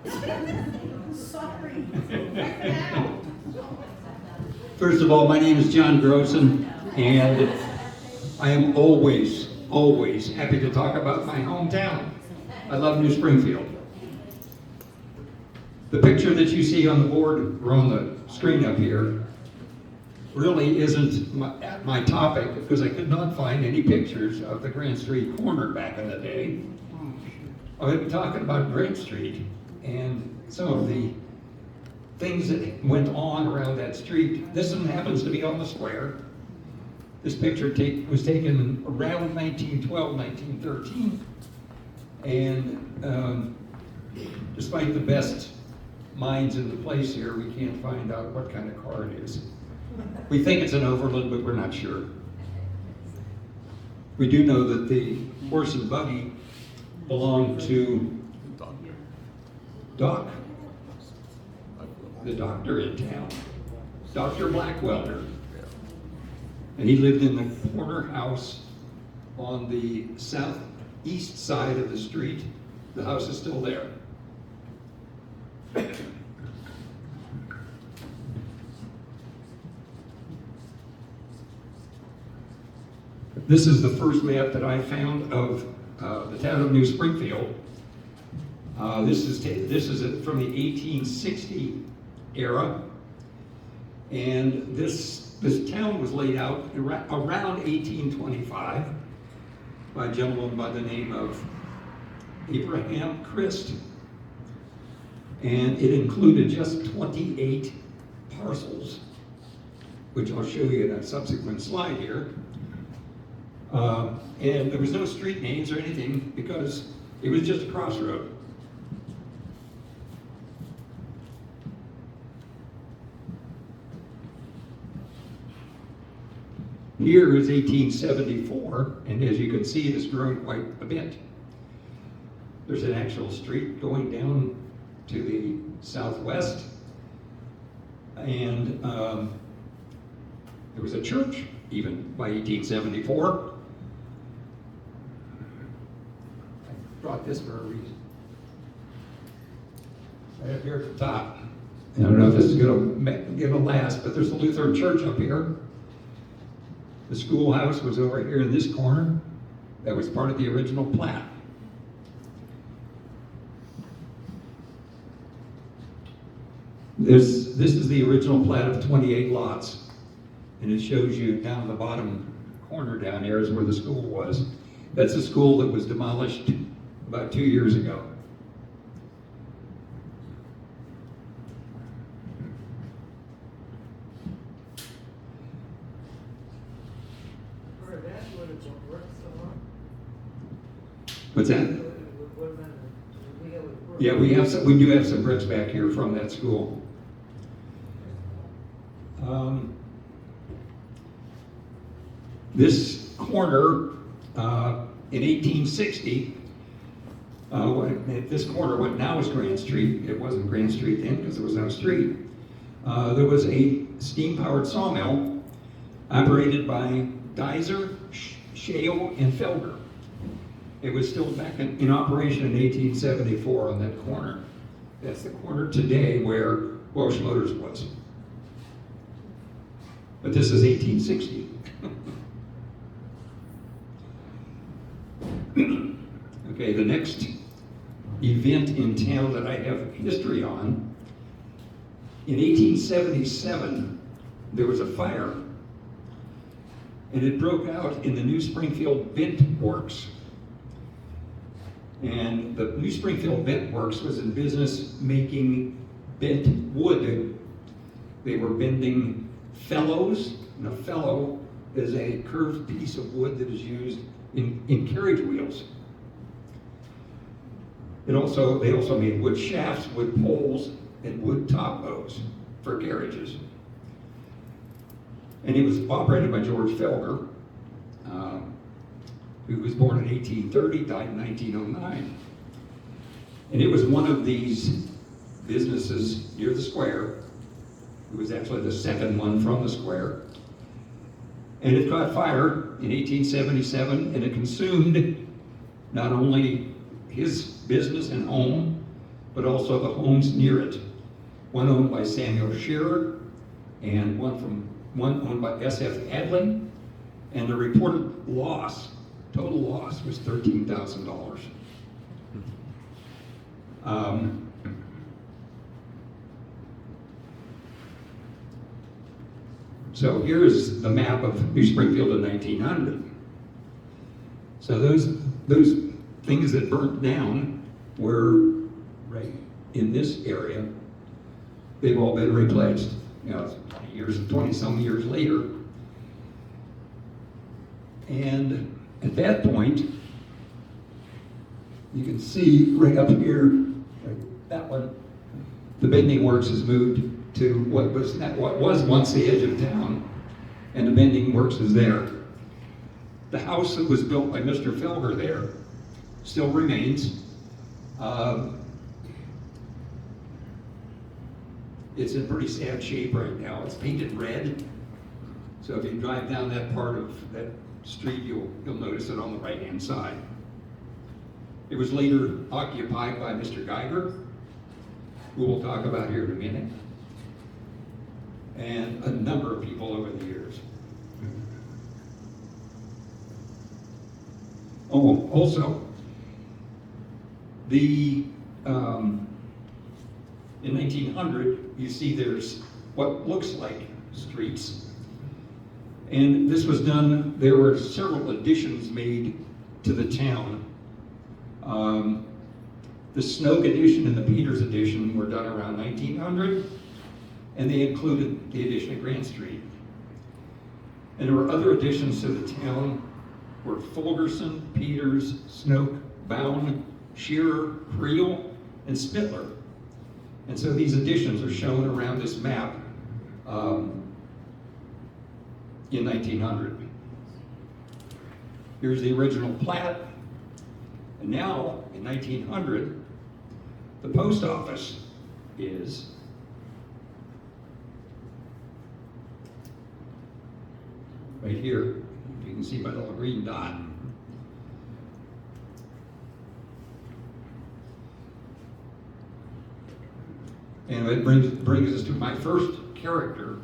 Sorry. First of all, my name is John Grossen, and I am always happy to talk about my hometown. I love New Springfield. The picture that you see on the board or on the screen up here really isn't my topic, because I could not find any pictures of the Grant Street corner back in the day. I'm going to be talking about Grant Street and some of the things that went on around that street. This one happens to be on the square. This picture was taken around 1912, 1913. And despite the best minds in the place here, we can't find out what kind of car it is. We think it's an Overland, but we're not sure. We do know that the horse and buggy belonged to Doc, the doctor in town, Dr. Blackwelder. And he lived in the corner house on the southeast side of the street. The house is still there. This is the first map that I found of the town of New Springfield. This is from the 1860 era, and this town was laid out around 1825 by a gentleman by the name of Abraham Christ, and it included just 28 parcels, which I'll show you in a subsequent slide here. And there was no street names or anything because it was just a crossroad. Here is 1874, and as you can see, it has grown quite a bit. There's an actual street going down to the southwest, and there was a church even by 1874. I brought this for a reason. Right up here at the top. I don't know if this is going to last, but there's a Lutheran church up here. The schoolhouse was over here in this corner. That was part of the original plat. This is the original plat of 28 lots, and it shows you down the bottom corner down there is where the school was. That's a school that was demolished about 2 years ago. What's that? Yeah, we do have some bricks back here from that school. This corner in 1860, this corner, what now is Grant Street, it wasn't Grant Street then because there was no street. There was a steam-powered sawmill operated by Dizer, Shale, and Felger. It was still back in operation in 1874 on that corner. That's the corner today where Welsh Motors was. But this is 1860. Okay, the next event in town that I have history on, in 1877, there was a fire, and it broke out in the New Springfield Bent Works. And the New Springfield Bent Works was in business making bent wood. They were bending felloes, and a felloe is a curved piece of wood that is used in carriage wheels. They also made wood shafts, wood poles, and wood top bows for carriages. And it was operated by George Felger, who was born in 1830, died in 1909. And it was one of these businesses near the square. It was actually the second one from the square. And it caught fire in 1877, and it consumed not only his business and home, but also the homes near it. One owned by Samuel Shearer, and one owned by S.F. Adling, and the reported loss, total loss, was $13,000. So here's the map of New Springfield in 1900. So those things that burnt down were right in this area. They've all been replaced. You know, 20-some years later. And at that point, you can see right up here, right, that one, the bending works has moved to what was once the edge of town, and the bending works is there. The house that was built by Mr. Felger there still remains. It's in pretty sad shape right now. It's painted red. So if you drive down that part of that street, you'll notice it on the right-hand side. It was later occupied by Mr. Geiger, who we'll talk about here in a minute, and a number of people over the years. Oh, also, in 1900, you see there's what looks like streets. And this was done, there were several additions made to the town. The Snoke addition and the Peters addition were done around 1900, and they included the addition of Grant Street. And there were other additions to the town were Fulgerson, Peters, Snoke, Bound, Shearer, Creel, and Spittler. And so these additions are shown around this map in 1900. Here's the original plat. And now, in 1900, the post office is right here. You can see my little green dot. And it brings us to my first character.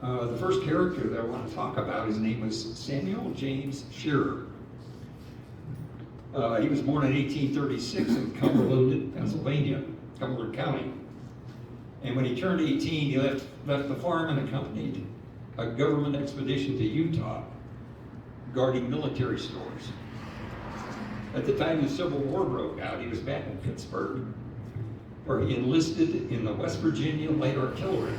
The first character that I want to talk about, his name was Samuel James Shearer. He was born in 1836 in Cumberland, Pennsylvania, Cumberland County. And when he turned 18, he left the farm and accompanied a government expedition to Utah, guarding military stores. At the time the Civil War broke out, he was back in Pittsburgh, where he enlisted in the West Virginia Light Artillery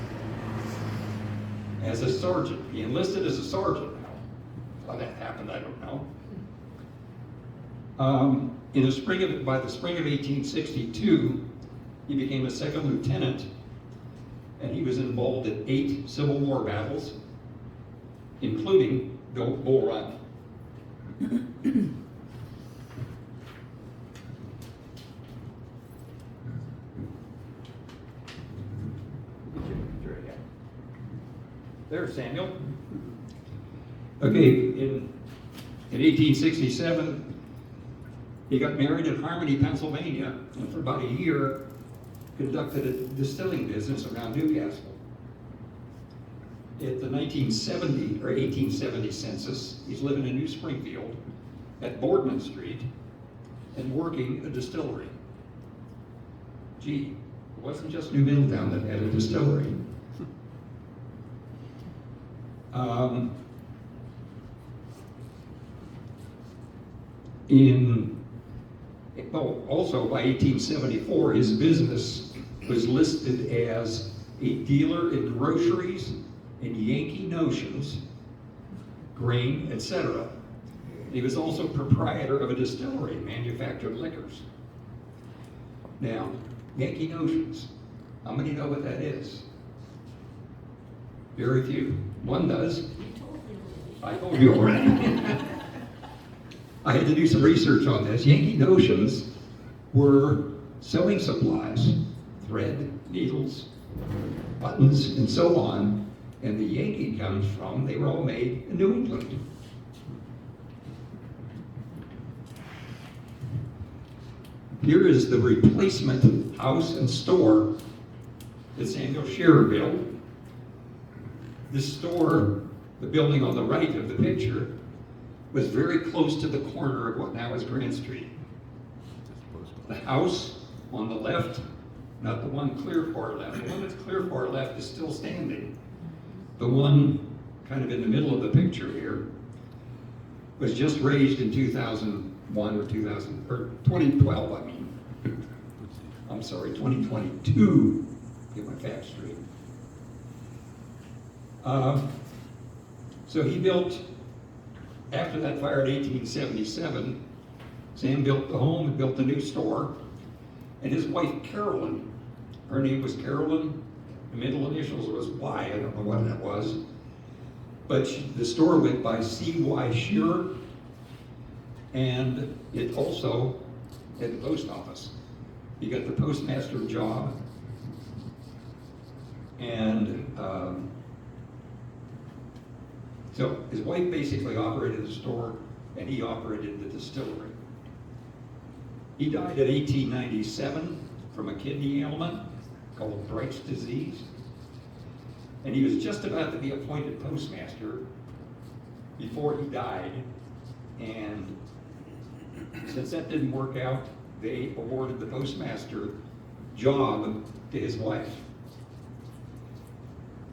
as a sergeant. He enlisted as a sergeant. How that happened, I don't know. By the spring of 1862, he became a second lieutenant, and he was involved in 8 Civil War battles, including Bull Run. There's Samuel. Okay, in 1867, he got married in Harmony, Pennsylvania, and for about a year conducted a distilling business around Newcastle. At the 1970 or 1870 census, he's living in New Springfield at Boardman Street and working a distillery. Gee, it wasn't just New Middletown that had a distillery. Also by 1874, his business was listed as a dealer in groceries and Yankee notions, grain, etc. He was also proprietor of a distillery and manufactured liquors. Now, Yankee notions, how many know what that is? Very few. One does. I told you already. I had to do some research on this. Yankee notions were sewing supplies, thread, needles, buttons, and so on. And the Yankee comes from, they were all made in New England. Here is the replacement house and store that Samuel Shearer built. This store, the building on the right of the picture, was very close to the corner of what now is Grand Street. The house on the left, not the one clear far left, the one that's clear far left is still standing. The one kind of in the middle of the picture here was just raised in 2001 or 2012, I mean. I'm sorry, 2022, get my facts straight. So he built, after that fire in 1877, Sam built the home and built the new store. And his wife, Carolyn, her name was Carolyn, the middle initials was Y, I don't know what that was. But the store went by C.Y. Shearer, and it also had the post office. He got the postmaster job, and so his wife basically operated the store, and he operated the distillery. He died in 1897 from a kidney ailment called Bright's disease. And he was just about to be appointed postmaster before he died. And since that didn't work out, they awarded the postmaster job to his wife.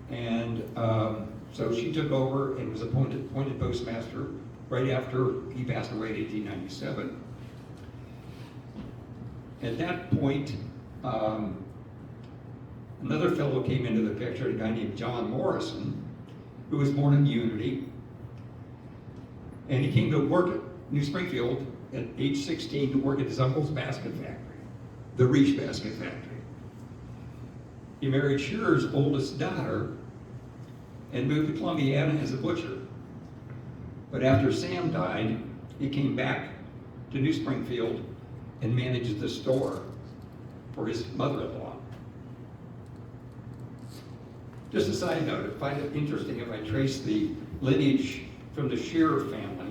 And so she took over and was appointed postmaster right after he passed away in 1897. At that point, another fellow came into the picture, a guy named John Morrison, who was born in Unity. And he came to work at New Springfield at age 16 to work at his uncle's basket factory, the Reach Basket Factory. He married Shearer's oldest daughter and moved to Columbiana as a butcher. But after Sam died, he came back to New Springfield and managed the store for his mother-in-law. Just a side note, I find it interesting if I trace the lineage from the Shearer family.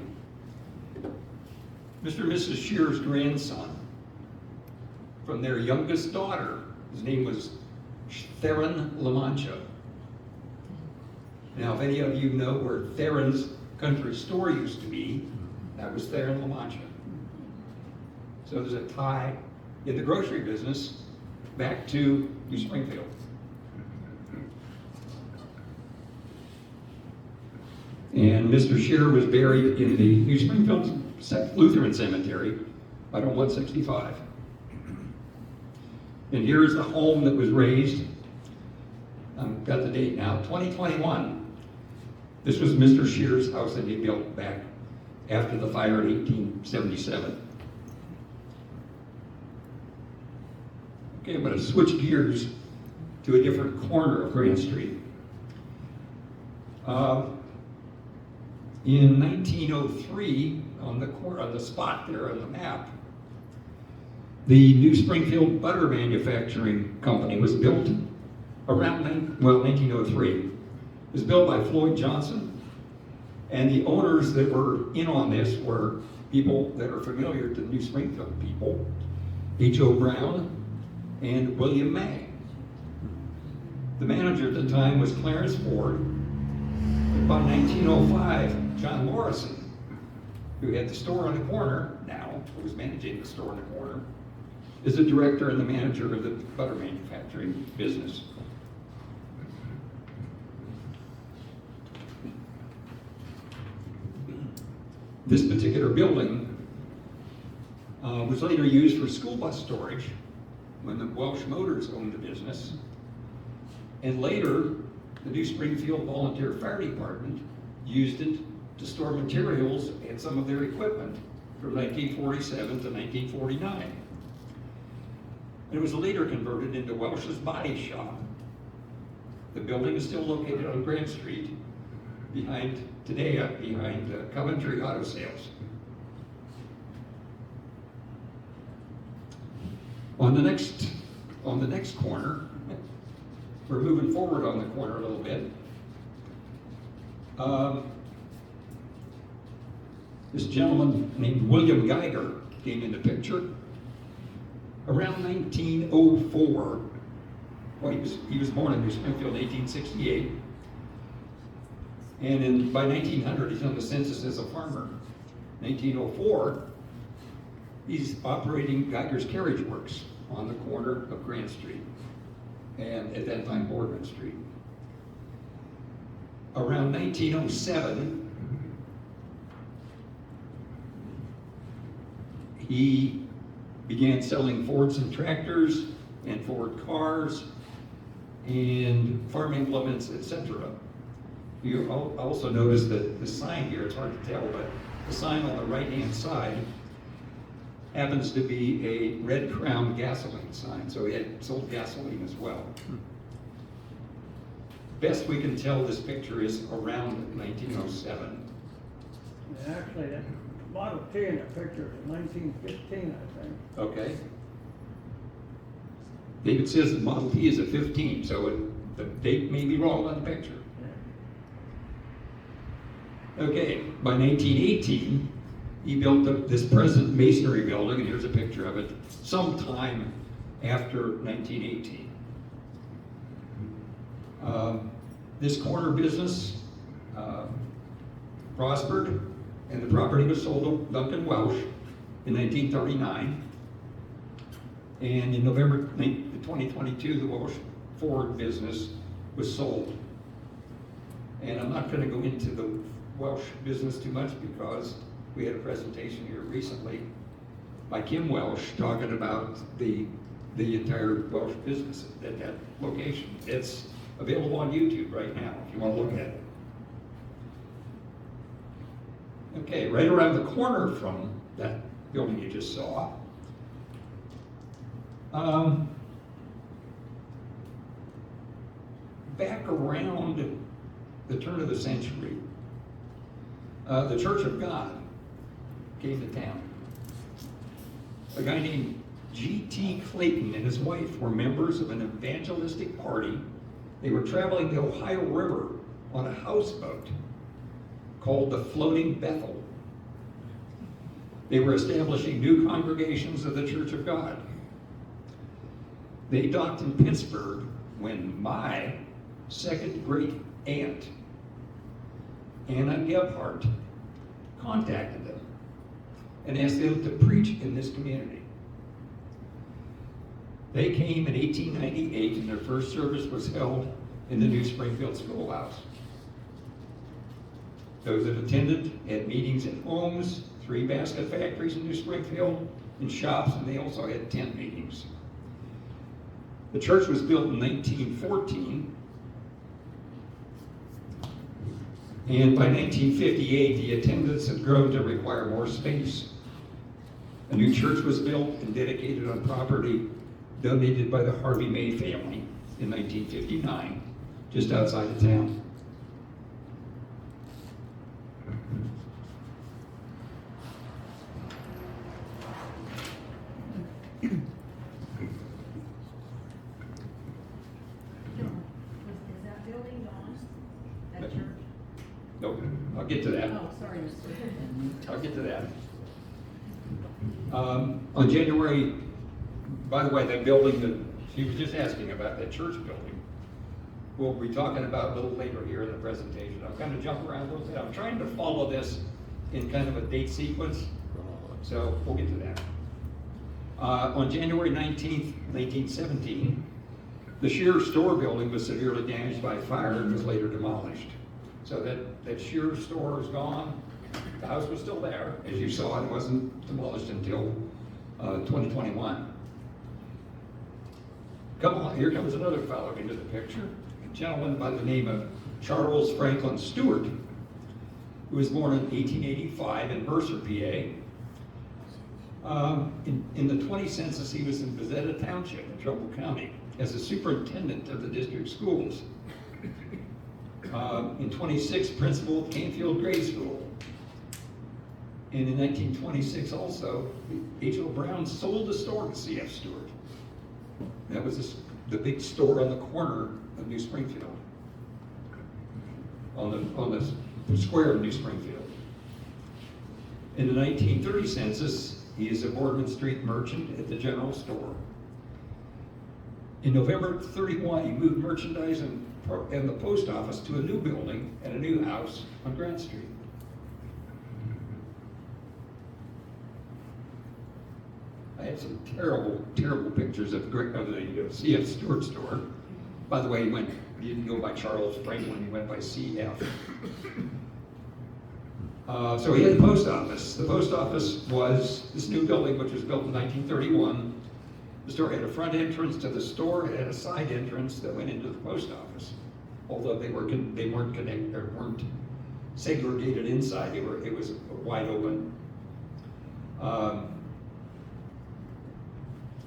Mr. and Mrs. Shearer's grandson, from their youngest daughter, his name was Theron La Mancha. Now, if any of you know where Theron's country store used to be, that was Theron La Mancha. So there's a tie in the grocery business back to New Springfield. And Mr. Shearer was buried in the New Springfield Lutheran Cemetery, right on 165. And here's the home that was raised. I've got the date now, 2021. This was Mr. Shearer's house that he built back after the fire in 1877. Okay, I'm going to switch gears to a different corner of Grand Street. In 1903, on the spot there on the map, the New Springfield Butter Manufacturing Company was built around 1903. It was built by Floyd Johnson, and the owners that were in on this were people that are familiar to New Springfield people, H.O. Brown and William May. The manager at the time was Clarence Ford. About 1905, John Morrison, who had the store on the corner now, who was managing the store on the corner, is the director and the manager of the butter manufacturing business. This particular building was later used for school bus storage when the Welsh Motors owned the business. And later, the New Springfield Volunteer Fire Department used it to store materials and some of their equipment from 1947 to 1949. And it was later converted into Welsh's Body Shop. The building is still located on Grand Street behind Coventry Auto Sales. On the next corner, we're moving forward on the corner a little bit. This gentleman named William Geiger came in the picture. Around 1904, well, he was born in New Springfield in 1868, and by 1900 he's on the census as a farmer. 1904, he's operating Geiger's Carriage Works on the corner of Grant Street and at that time Boardman Street. Around 1907, he began selling Fords and tractors and Ford cars and farm implements, etc. You also notice that the sign here, it's hard to tell, but the sign on the right-hand side happens to be a Red Crown gasoline sign, so he had sold gasoline as well. Best we can tell, this picture is around 1907. Actually, that Model T in the picture is 1915, I think. Okay. David says the Model T is a 15, so the date may be wrong on the picture. Okay, by 1918, he built this present masonry building, and here's a picture of it, sometime after 1918. This corner business prospered, and the property was sold to Duncan Welsh in 1939. And in November 2022, the Welsh Ford business was sold. And I'm not going to go into the Welsh business too much because we had a presentation here recently by Kim Welsh talking about the entire Welsh business at that location. It's available on YouTube right now if you want to look at it. Okay, right around the corner from that building you just saw, back around the turn of the century, the Church of God came to town. A guy named G.T. Clayton and his wife were members of an evangelistic party. They were traveling the Ohio River on a houseboat called the Floating Bethel. They were establishing new congregations of the Church of God. They docked in Pittsburgh when my second great aunt, Anna Gebhardt, contacted them and asked them to preach in this community. They came in 1898 and their first service was held in the New Springfield Schoolhouse. Those that attended had meetings at homes, 3 basket factories in New Springfield, and shops, and they also had tent meetings. The church was built in 1914, and by 1958, the attendance had grown to require more space. A new church was built and dedicated on property donated by the Harvey May family in 1959, just outside of town. Is that building gone? That church? Nope, I'll get to that. Oh, sorry, Mr. I'll get to that. On January, by the way, that building that she was just asking about, that church building, we'll be talking about a little later here in the presentation. I'm kind of jumping around a little bit. I'm trying to follow this in kind of a date sequence, so we'll get to that. On January 19th, 1917, the Shear store building was severely damaged by fire and was later demolished. So that Shear store is gone. The house was still there, as you saw. It wasn't demolished until 2021. Come on, here comes another fellow into the picture. A gentleman by the name of Charles Franklin Stewart, who was born in 1885 in Mercer, PA. In the 20 census, he was in Bezetta Township in Trumbull County as a superintendent of the district schools. In 26, principal of Canfield Grade School. And in 1926 also, H.O. Brown sold the store to C.F. Stewart. That was the big store on the corner of New Springfield, on the square of New Springfield. In the 1930 census, He is a Boardman Street merchant at the general store. In November 31, he moved merchandise and the post office to a new building and a new house on Grant Street. I have some terrible, terrible pictures of the C.F. Stewart store. By the way, he didn't go by Charles Franklin, he went by C.F. So he had the post office. The post office was this new building, which was built in 1931. The store had a front entrance to the store, it had a side entrance that went into the post office. Although they weren't connected, or weren't segregated inside, it was wide open.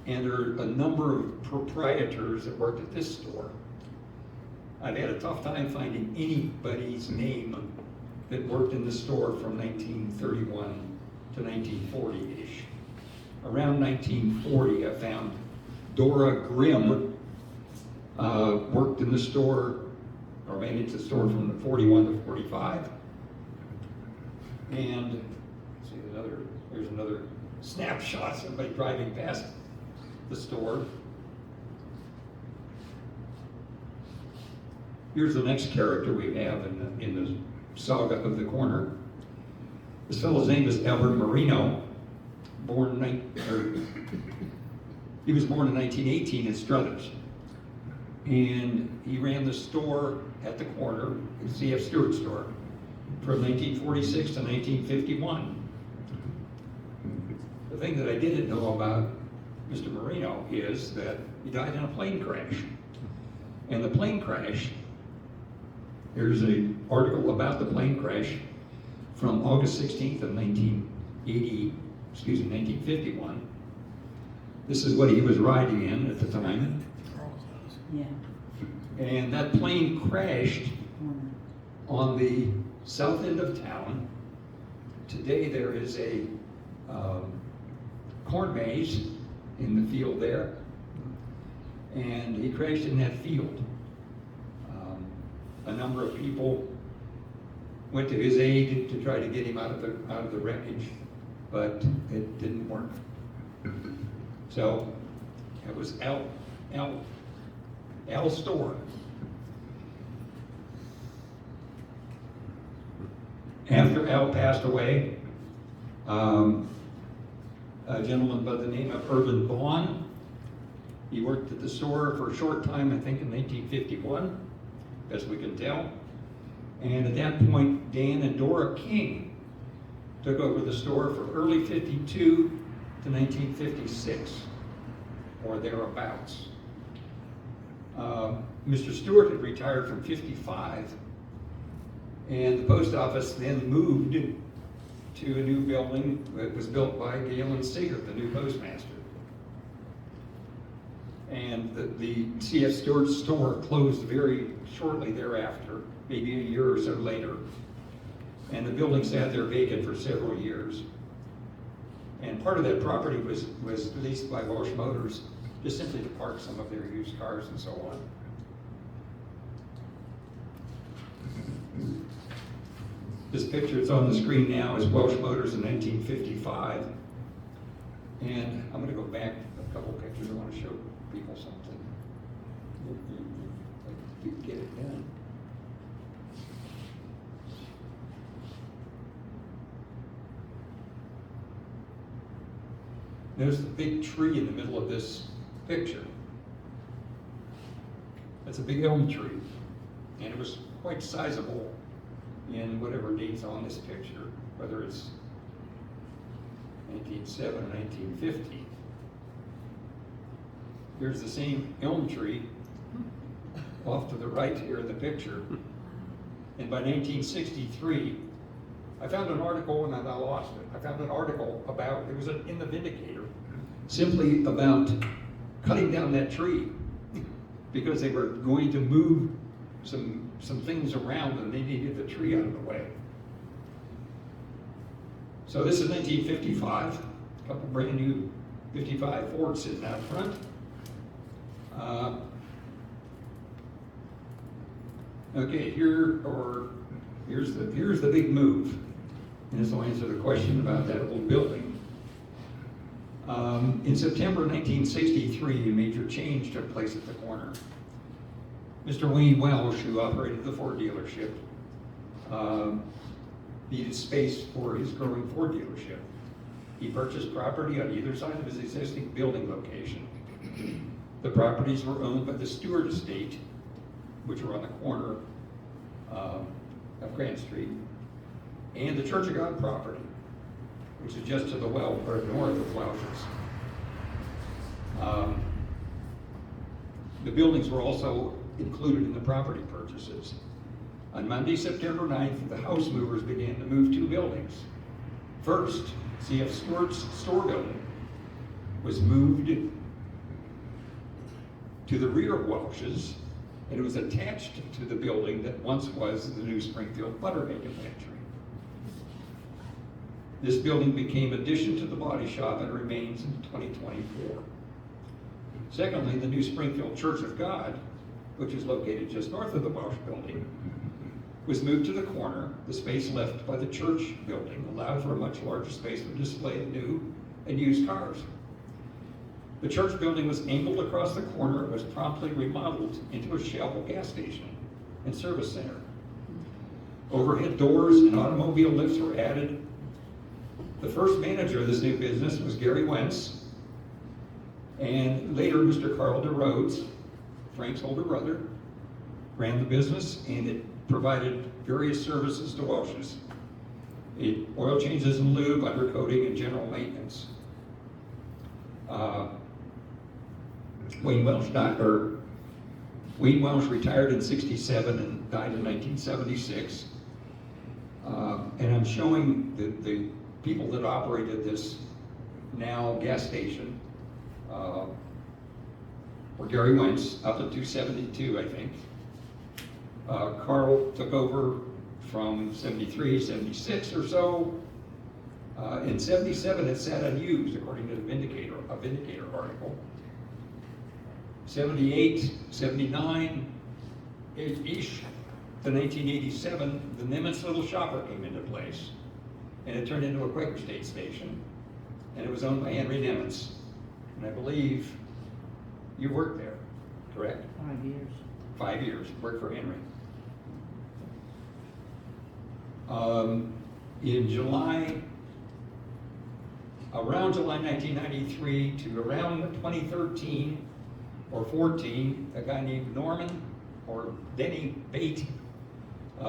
And there are a number of proprietors that worked at this store. I've had a tough time finding anybody's name that worked in the store from 1931 to 1940-ish. Around 1940, I found Dora Grimm worked in the store, or managed the store from the 41 to 45. And see there's another snapshot, somebody driving past the store. Here's the next character we have in the saga of the corner. This fellow's name is Albert Marino. He was born in 1918 in Struthers. And he ran the store at the corner, the C.F. Stewart store, from 1946 to 1951. The thing that I didn't know about Mr. Marino is that he died in a plane crash. And the plane crash, there's an article about the plane crash from August 16th of 1951. This is what he was riding in at the time. Yeah. And that plane crashed on the south end of town. Today there is a corn maze in the field there, and he crashed in that field. A number of people went to his aid to try to get him out of the wreckage, but it didn't work. So it was Al's store. After Al passed away, a gentleman by the name of Irvin Vaughn, he worked at the store for a short time, I think in 1951, best we can tell. And at that point, Dan and Dora King took over the store from early 52 to 1956, or thereabouts. Mr. Stewart had retired from 55, and the post office then moved to a new building that was built by Galen Seeger, the new postmaster. And the C.F. Stewart store closed very shortly thereafter, maybe a year or so later. And the building sat there vacant for several years. And part of that property was leased by Welsh Motors, just simply to park some of their used cars and so on. This picture that's on the screen now is Welsh Motors in 1955. And I'm going to go back a couple pictures. I want to show people something. If you get it done. There's the big tree in the middle of this picture. That's a big elm tree. And it was quite sizable in whatever date's on this picture, whether it's 1907 or 1950. Here's the same elm tree off to the right here in the picture. And by 1963, I found an article, and I lost it. I found an article about, it was in the Vindicator, simply about cutting down that tree because they were going to move some things around and they needed the tree out of the way. So this is 1955, a couple brand new 55 Fords sitting out front. Okay, here's the big move. And this will answer the question about that old building. In September 1963, a major change took place at the corner. Mr. Wayne Welsh, who operated the Ford dealership, needed space for his growing Ford dealership. He purchased property on either side of his existing building location. The properties were owned by the Stewart estate, which were on the corner of Grant Street, and the Church of God property, which is just to the well or north of Welsh's. The buildings were also included in the property purchases. On Monday, September 9th, the house movers began to move two buildings. First, C.F. Stewart's store building was moved to the rear of Welsh's, and it was attached to the building that once was the new Springfield butter manufactory. This building became addition to the body shop and remains in 2024. Secondly, the new Springfield Church of God, which is located just north of the Welsh building, was moved to the corner. The space left by the church building allowed for a much larger space for display of new and used cars. The church building was angled across the corner. It was promptly remodeled into a Shell gas station and service center. Overhead doors and automobile lifts were added. The first manager of this new business was Gary Wentz, and later Mr. Carl DeRhodes, Frank's older brother, ran the business, and it provided various services to Welsh's. Oil changes and lube, undercoating, and general maintenance. Wayne Welsh retired in '67 and died in 1976. And I'm showing the people that operated this now gas station were Gary Wentz up to 272, I think. Carl took over from 73, 76 or so. In 77, it sat unused, according to the Vindicator article. 78, 79-ish to 1987, the Nimitz Little Shopper came into place, and it turned into a Quaker State station, and it was owned by Henry Nimitz. And I believe you worked there, correct? 5 years. 5 years, worked for Henry. In July, around July 1993 to around 2013 or 14, a guy named Norman or Denny Bate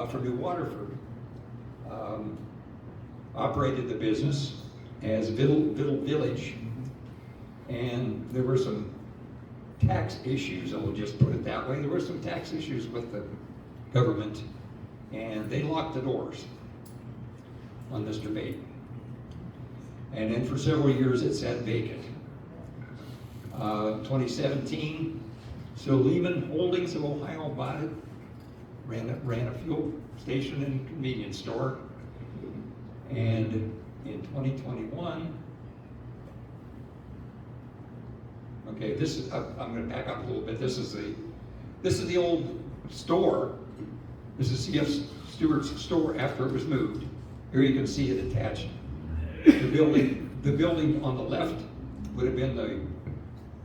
from New Waterford operated the business as Vittle Village, and there were some tax issues, I will just put it that way. There were some tax issues with the government, and they locked the doors on Mr. Bate. And then for several years it sat vacant. 2017, so Lehman Holdings of Ohio bought it, ran a fuel station and convenience store. And in 2021, okay, this is, I'm going to back up a little bit. This is the old store. This is C.F. Stewart's store after it was moved. Here you can see it attached. The building on the left would have been the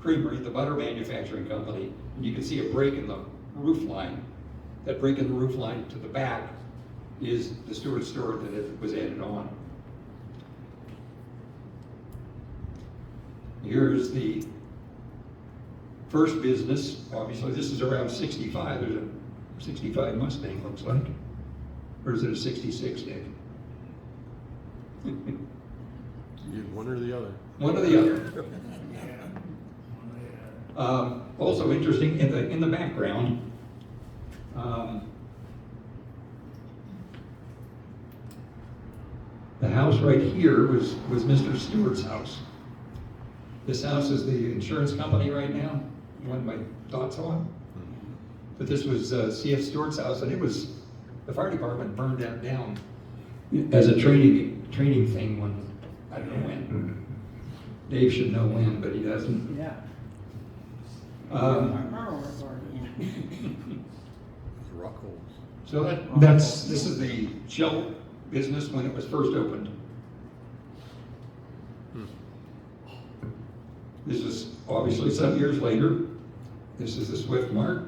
creamery, the butter manufacturing company. And you can see a break in the roof line. That break in the roof line to the back is the Stewart store that it was added on. Here's the first business. Obviously, this is around 65. There's a 65 Mustang, looks like. Or is it a 66, Dick? One or the other. One or the other. Also interesting, in the background, the house right here was Mr. Stewart's house. This house is the insurance company right now. You want my thoughts on? But this was C.F. Stewart's house, and it was, the fire department burned that down as a training thing when, I don't know when. Dave should know when, but he doesn't. Yeah. Rock holes. So this is the Shell business when it was first opened. This is obviously some years later. This is the Swift mark.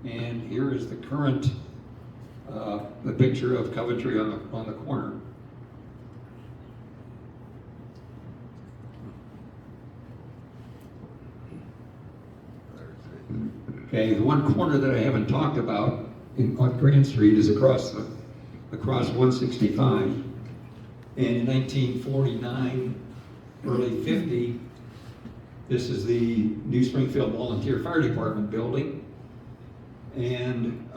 And here is the current, the picture of Coventry on the corner. Okay, the one corner that I haven't talked about on Grand Street is across 165. And in 1949, early 50, this is the New Springfield Volunteer Fire Department building. And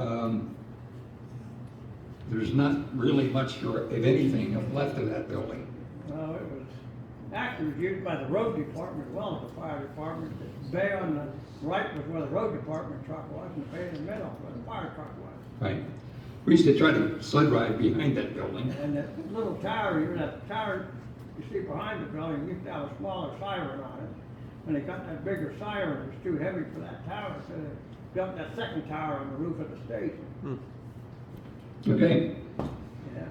there's not really much, if anything, left of that building. Well, it was actually used by the road department as well as the fire department. The bay on the right was where the road department truck was, and the bay in the middle where the fire truck was. Right. We used to try to sled ride behind that building. And that little tower, even that tower you see behind the building, used to have a smaller siren on it. When they got that bigger siren, it was too heavy for that tower, so they built that second tower on the roof of the station. Okay. Yeah.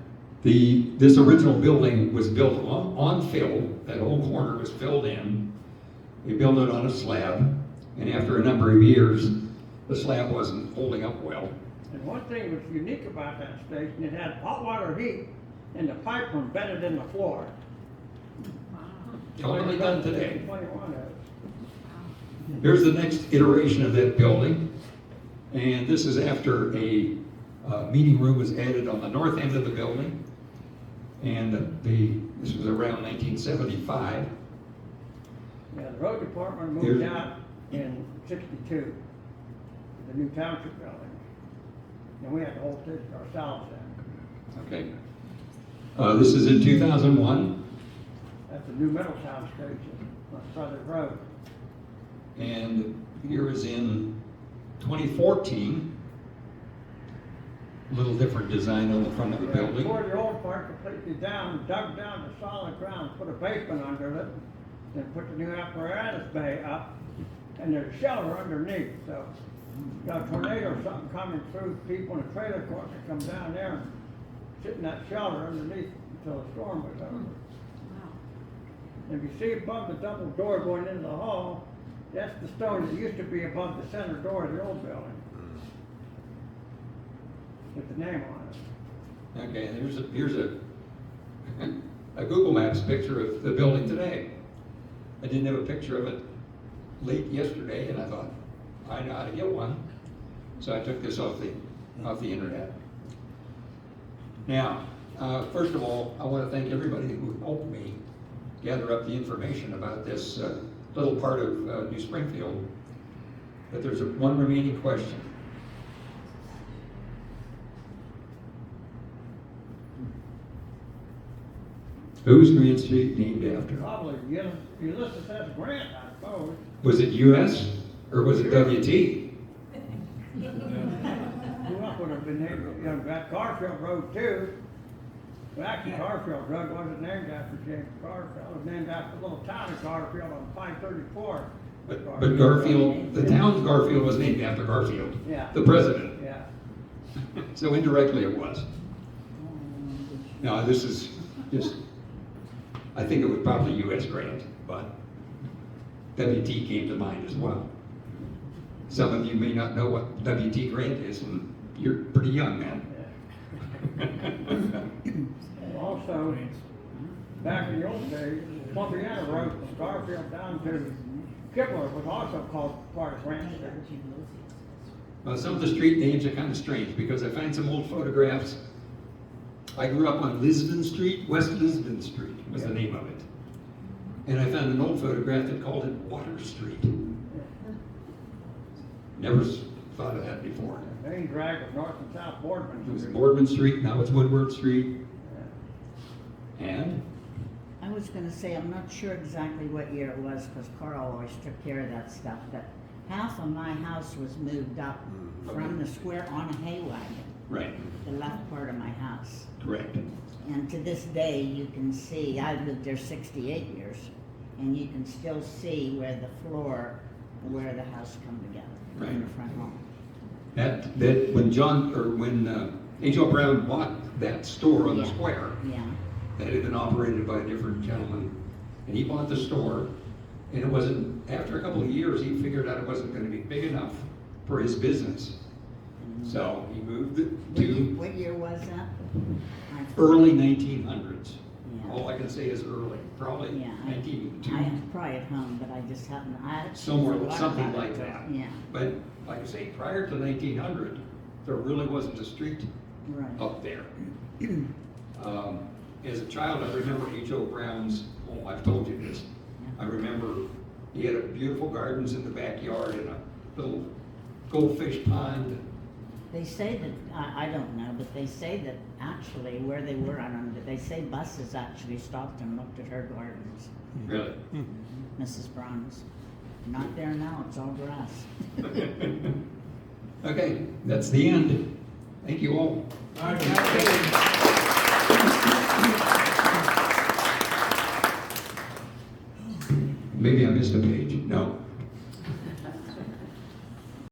This original building was built on fill. That whole corner was filled in. We built it on a slab, and after a number of years, the slab wasn't holding up well. And one thing was unique about that station, it had hot water heat, and the pipe was embedded in the floor. Totally done today. 21 of it. Here's the next iteration of that building, and this is after a meeting room was added on the north end of the building, and this was around 1975. Yeah, the road department moved out in '62, the new Township building, and we had the whole thing ourselves then. Okay. This is in 2001, That's the new Middletown station on Southern Road. and here is in 2014. A little different design on the front of the building. Tore the old part completely down, dug down to solid ground, put a basement under it, then put the new apparatus bay up, and there's a shelter underneath, so you got a tornado or something coming through, people in a trailer court could come down there and sit in that shelter underneath until the storm was over. If you see above the double door going into the hall, that's the stone that used to be above the center door of the old building. With the name on it. Okay, and here's a Google Maps picture of the building today. I didn't have a picture of it late yesterday, and I thought, I know how to get one. So I took this off the internet. Now, first of all, I want to thank everybody who helped me gather up the information about this little part of New Springfield. But there's one remaining question. Who's Grand Street named after? Probably Ulysses S. Grant, I suppose. Was it US or was it WT? Who else would have been named? You know, that Garfield Road too. Well, actually, Garfield Road wasn't named after James Garfield. It was named after the little town of Garfield on 534. But Garfield, the town Garfield was named after Garfield, Yeah. the president. Yeah. So indirectly it was. Now this is just, I think it was probably US Grant, but WT came to mind as well. Some of you may not know what WT Grant is, and you're pretty young, man. Also, back in the old days, Columbiana Road from Garfield down to Kibler was also called part of Grant Street. Well, some of the street names are kind of strange because I find some old photographs. I grew up on Lisbon Street, West Lisbon Street was the name of it. And I found an old photograph that called it Water Street. Never thought of that before. The main drag was North and South Boardman It was Street. Boardman Street, now it's Woodward Street. And I was gonna say, I'm not sure exactly what year it was, because Carl always took care of that stuff, but half of my house was moved up from the square on a hay wagon, right, the left part of my house. correct. And to this day, you can see, I've lived there 68 years, and you can still see where the floor, where the house come together in Right. the front home. That when H.L. Brown bought that store on the Yeah. square, Yeah, that had been operated by a different gentleman, and he bought the store, And it wasn't, after a couple of years, he figured out it wasn't gonna be big enough for his business. So he moved it to What year was that? early 1900s. Yeah. All I can say is early, probably Yeah, 1902. I have probably at home, but I just haven't, I actually Somewhere, forgot something about like it. that. Yeah, But like I say, prior to 1900, there really wasn't a street right. up there. As a child, I remember H.O. Brown's, oh, I've told you this. I remember he had beautiful gardens in the backyard and a little goldfish pond. They say that, I don't know, but they say that actually where they were, I don't know, but they say buses actually stopped and looked at her gardens, Really? Mrs. Brown's. Not there now, it's all grass. Okay, that's the end. Thank you all. Maybe I missed a page.